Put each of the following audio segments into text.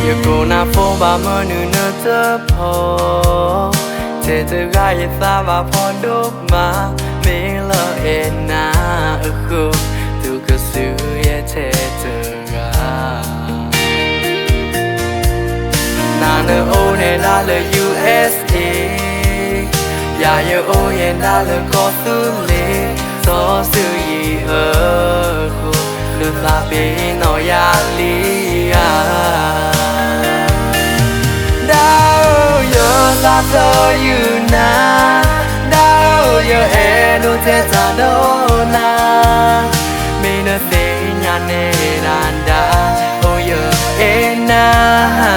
You're gonna fall by money not the pole. Take the guy you thought I found up my miller in a hook to go through your tater. Nana own and all the USA. Yeah, you owe and all the go through late. So, see you. Look like being no yalia. Now you're not so you now. Now your head will test on now. Mean a thing I need and oh, you're in now.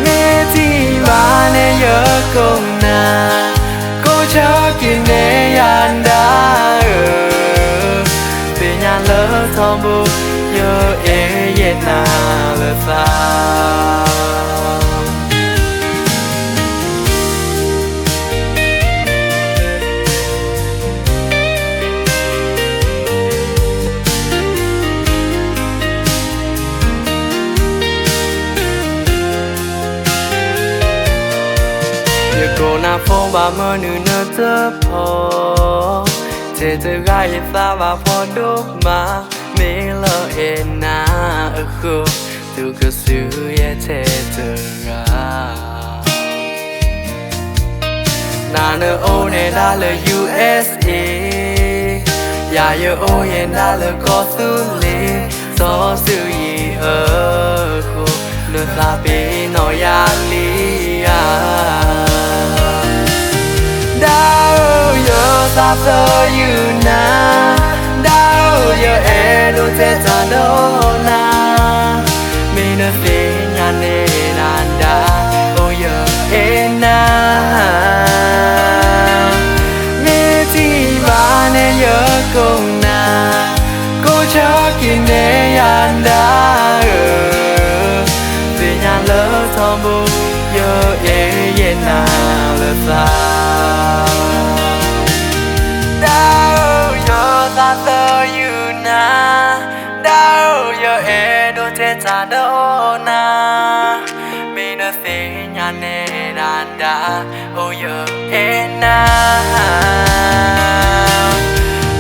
Maybe one in your corner. Go chucking me and love tumble your air now the fire. You're gonna fall by money not the pole. Take the guy you thought I found up my miller in a hook to go through your tater. Nana own and all the USA. Yeah, you owe and all the go through late. So, see you. Look like being no yalia. After you now, now your head will test on now. Mean a thing I need and oh, you're in now. Maybe one in your corner. Go chucking me and being a love tumble, you're in now the fire. After you now, now your head will test on now. Mean a thing I need and oh, you're in now.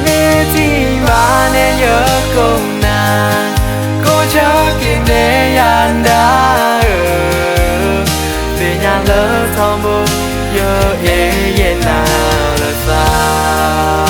Maybe one in your corner. Go chucking me and being a love tumble, you're in now the fire.